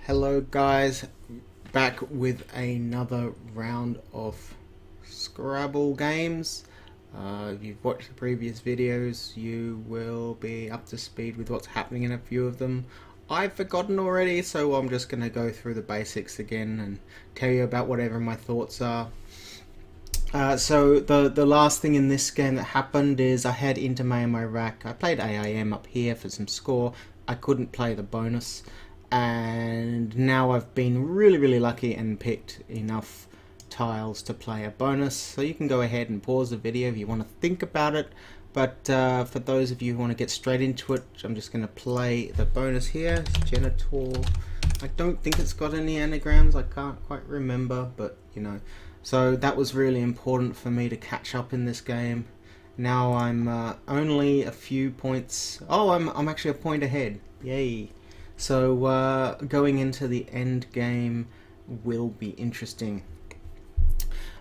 Hello guys, back with another round of Scrabble games. If you've watched the previous videos, you will be up to speed with what's happening in a few of them. I've forgotten already, so I'm just going to go through the basics again and tell you about whatever my thoughts are. So the last thing in this game that happened is I had Inter May in my rack. I played AIM up here for some score. I couldn't play the bonus. And now I've been really lucky and picked enough tiles to play a bonus, so you can go ahead and pause the video if you want to think about it, but for those of you who want to get straight into it, I'm just going to play the bonus here. It's Genitor. I don't think it's got any anagrams, I can't quite remember, but you know, so that was really important for me to catch up in this game. Now I'm only a few points, I'm actually a point ahead, yay. So going into the end game will be interesting.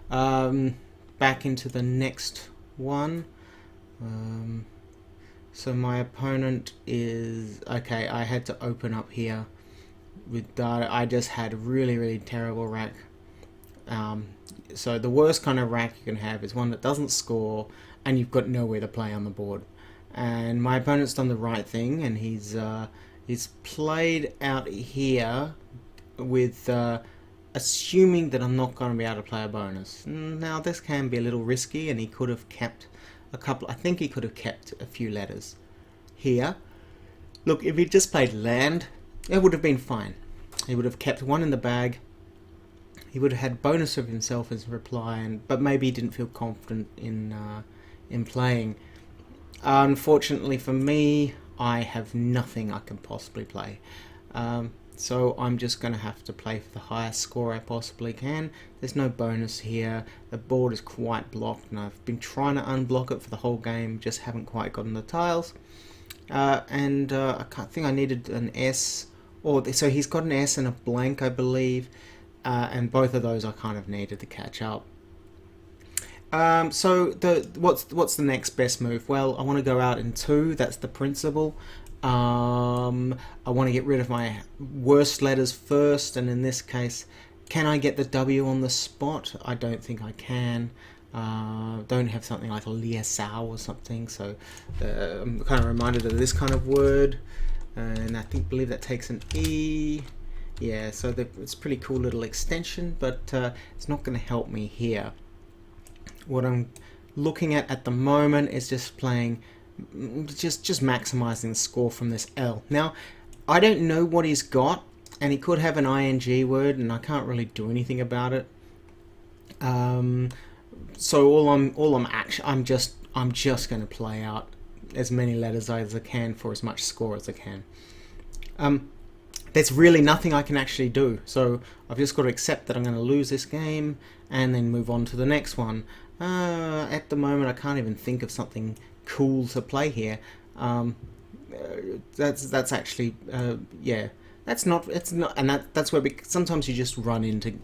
Back into the next one. So my opponent is okay. I had to open up here with data. I just had a really terrible rack. So the worst kind of rack you can have is one that doesn't score and you've got nowhere to play on the board. And my opponent's done the right thing, and he's played out here with assuming that I'm not going to be able to play a bonus. Now this can be a little risky, and he could have kept a couple. I think he could have kept a few letters here. Look, if he just played land, it would have been fine. He would have kept one in the bag. He would have had bonus of himself as reply, but maybe he didn't feel confident in playing. Unfortunately for me, I have nothing I can possibly play. So I'm just going to have to play for the highest score I possibly can. There's no bonus here. The board is quite blocked, and I've been trying to unblock it for the whole game, just haven't quite gotten the tiles. I think I needed an S, so he's got an S and a blank, I believe, and both of those I kind of needed to catch up. So what's the next best move? Well, I want to go out in 2. That's the principle. I want to get rid of my worst letters first, and in this case, can I get the W on the spot? I don't think I can. Don't have something like liaisao or something, so I'm kind of reminded of this kind of word, and I believe that takes an E. Yeah, so it's a pretty cool little extension, but it's not going to help me here. What I'm looking at the moment is just playing, just maximizing the score from this L. Now, I don't know what he's got, and he could have an ing word, and I can't really do anything about it. So I'm just going to play out as many letters as I can for as much score as I can. There's really nothing I can actually do, so I've just got to accept that I'm going to lose this game and then move on to the next one. At the moment, I can't even think of something cool to play here. That's actually yeah. That's not. It's not, and that's where sometimes you just run into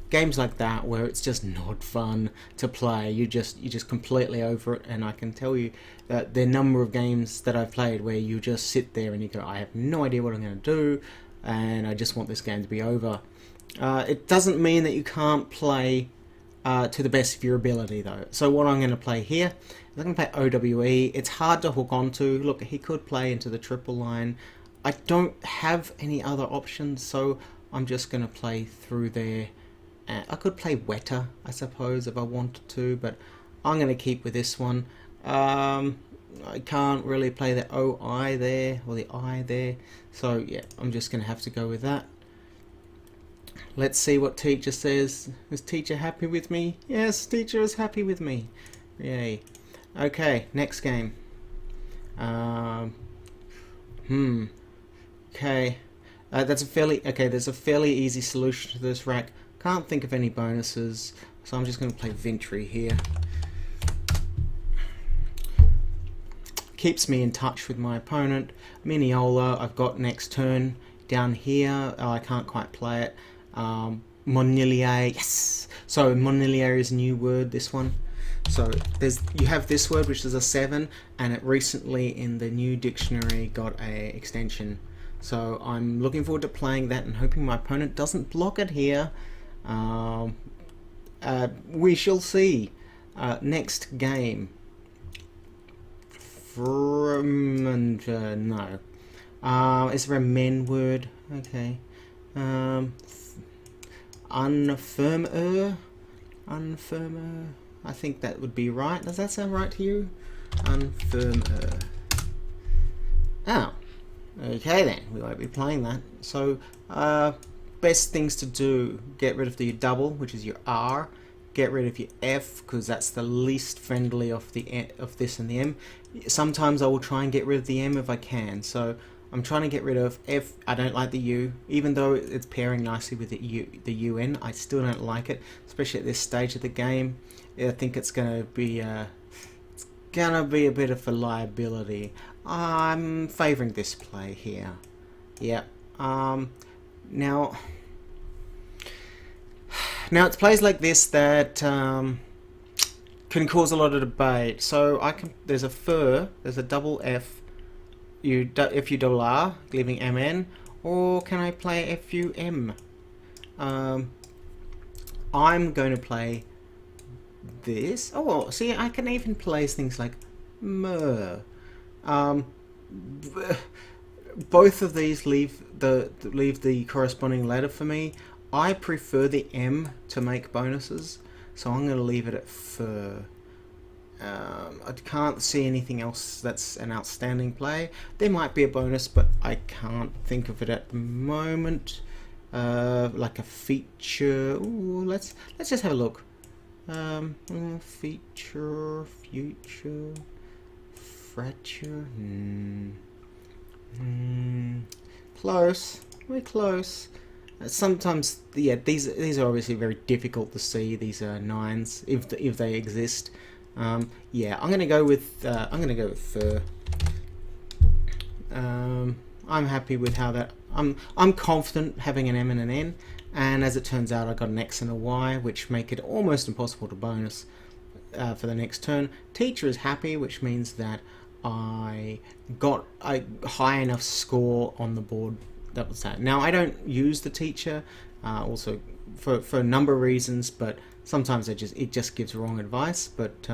games like that where it's just not fun to play. You're just completely over it, and I can tell you that the number of games that I've played where you just sit there and you go, I have no idea what I'm going to do, and I just want this game to be over. It doesn't mean that you can't play to the best of your ability, though. So what I'm going to play here is I'm going to play OWE. It's hard to hook onto. Look, he could play into the triple line. I don't have any other options, so I'm just going to play through there. I could play wetter, I suppose, if I wanted to, but I'm going to keep with this one. I can't really play the OI there, or the I there, so yeah, I'm just going to have to go with that. Let's see what teacher says. Is teacher happy with me? Yes, teacher is happy with me. Yay. Okay, next game. Okay. There's a fairly easy solution to this rack. Can't think of any bonuses, so I'm just going to play Vintry here. Keeps me in touch with my opponent. Miniola, I've got next turn down here. Oh, I can't quite play it. Monilier, yes! So Monilier is a new word, this one. So you have this word, which is a 7, and it recently in the new dictionary got a extension. So I'm looking forward to playing that and hoping my opponent doesn't block it here. We shall see. Next game. No. Is there a men word? Okay. Unfirmer? Unfirmer? I think that would be right. Does that sound right to you? Unfirmer. Oh. Okay then, we won't be playing that. So, best things to do: get rid of the double, which is your R. Get rid of your F, because that's the least friendly of this and the M. Sometimes I will try and get rid of the M if I can. So I'm trying to get rid of F. I don't like the U, even though it's pairing nicely with the UN. I still don't like it, especially at this stage of the game. I think it's gonna be a bit of a liability. I'm favouring this play here. Yeah. Now it's plays like this that can cause a lot of debate. So there's a fur, there's a double F, FU double R, leaving MN, or can I play FUM? I'm going to play this. Oh, well, see, I can even place things like mer. Both of these leave the corresponding letter for me. I prefer the M to make bonuses, so I'm going to leave it at fur. I can't see anything else that's an outstanding play. There might be a bonus, but I can't think of it at the moment. Like a feature. Ooh, let's just have a look. Feature, future, fracture. Close. We're close. Sometimes, yeah, these are obviously very difficult to see. These are nines if they exist. Yeah, I'm gonna go with fur. I'm happy with how that. I'm confident having an M and an N, and as it turns out, I got an X and a Y, which make it almost impossible to bonus for the next turn. Teacher is happy, which means that I got a high enough score on the board. That was that. Now I don't use the teacher, also for a number of reasons, but sometimes it just gives wrong advice. But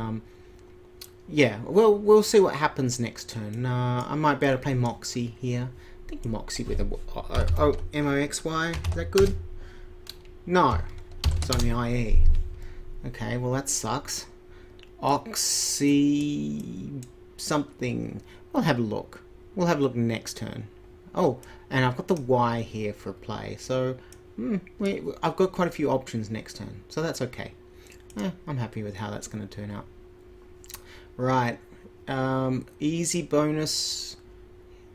yeah, we'll see what happens next turn. I might be able to play Moxie here. I think Moxie with a MOXY. Is that good? No, it's only IE. Okay, well that sucks. Oxy something. We'll have a look. We'll have a look next turn. Oh, and I've got the Y here for a play, so I've got quite a few options next turn, so that's okay. I'm happy with how that's going to turn out. Right, easy bonus.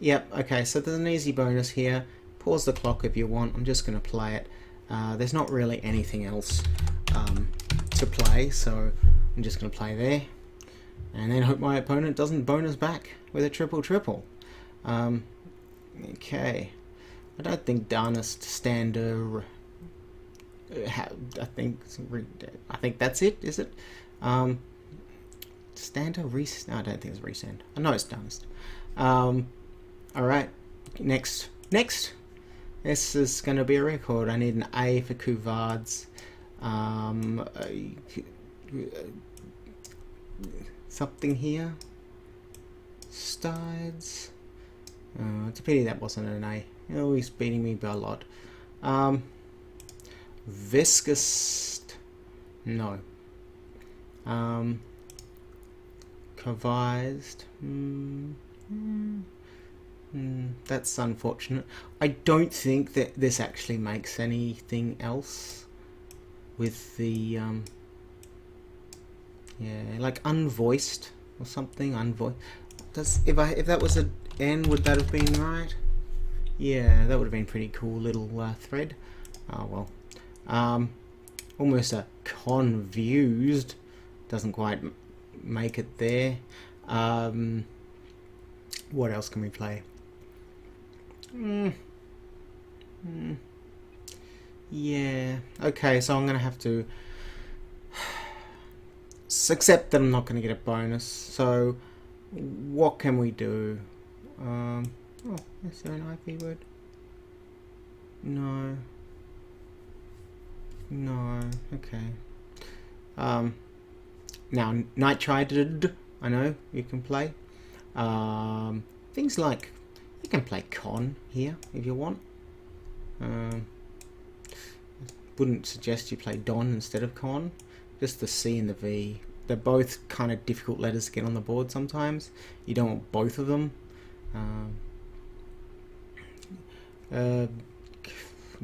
Yep, okay, so there's an easy bonus here. Pause the clock if you want. I'm just going to play it. There's not really anything else to play, so I'm just going to play there. And then hope my opponent doesn't bonus back with a triple. Okay, I don't think Darnest Stander. I think that's it. Is it? Stander Reese? No, I don't think it's Resend. I know it's Darnest. All right, next. This is going to be a record. I need an A for Couvards. Something here. Stides. It's a pity that wasn't an A. Oh, he's beating me by a lot. Viscous. No. Convised. That's unfortunate. I don't think that this actually makes anything else with the yeah, like unvoiced or something. Unvoiced. If that was a N, would that have been right? Yeah, that would have been pretty cool little thread. Oh well. Almost a confused. Doesn't quite make it there. What else can we play? Yeah. Okay, so I'm gonna have to accept that I'm not gonna get a bonus. So what can we do? Oh, is there an IV word? No. No. Okay. Now nitrated. I know you can play. Things like you can play con here if you want. Wouldn't suggest you play don instead of con. Just the C and the V. They're both kind of difficult letters to get on the board sometimes. You don't want both of them.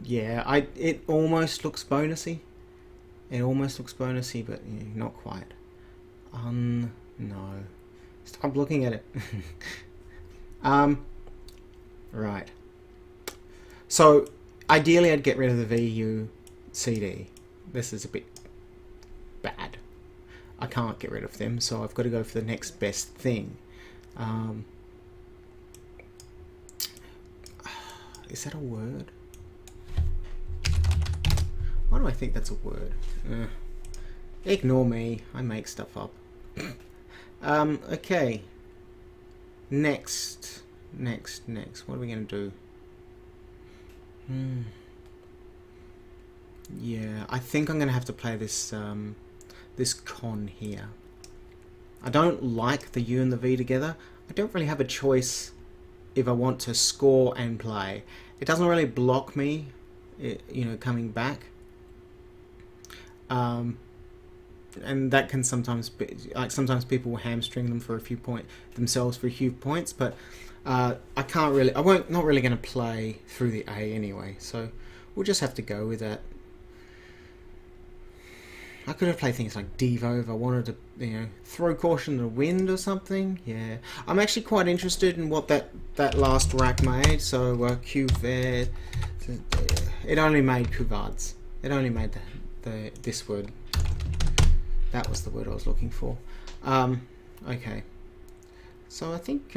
Yeah, it almost looks bonusy. It almost looks bonusy, but yeah, not quite. No. Stop looking at it. Right. So, ideally I'd get rid of the VU CD. This is a bit bad. I can't get rid of them, so I've got to go for the next best thing. Is that a word? Why do I think that's a word? Ignore me. I make stuff up. Okay. Next. What are we going to do? Yeah, I think I'm going to have to play this this con here. I don't like the U and the V together. I don't really have a choice if I want to score and play. It doesn't really block me, coming back. And that can sometimes be, like, sometimes people will hamstring them for a few points, but I can't really, not really going to play through the A anyway, so we'll just have to go with that. I could have played things like Devo if I wanted to, throw caution to the wind or something. Yeah, I'm actually quite interested in what that last rack made. So Cuvert, it only made Couvards. It only made this word. That was the word I was looking for. Okay. So I think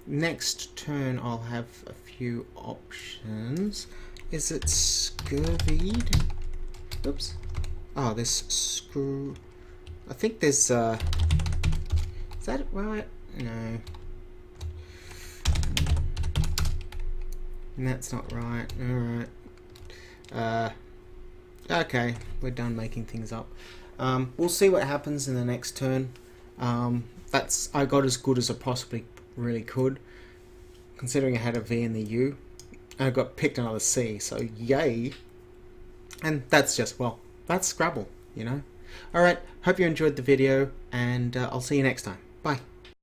next turn I'll have a few options. Is it scurvied? Oops. Oh, there's screw. I think there's. Is that right? No. And that's not right. Alright. Okay, we're done making things up. We'll see what happens in the next turn. I got as good as I possibly really could, considering I had a V and the U. I got picked another C, so yay. And that's That's Scrabble, Alright, hope you enjoyed the video, and I'll see you next time.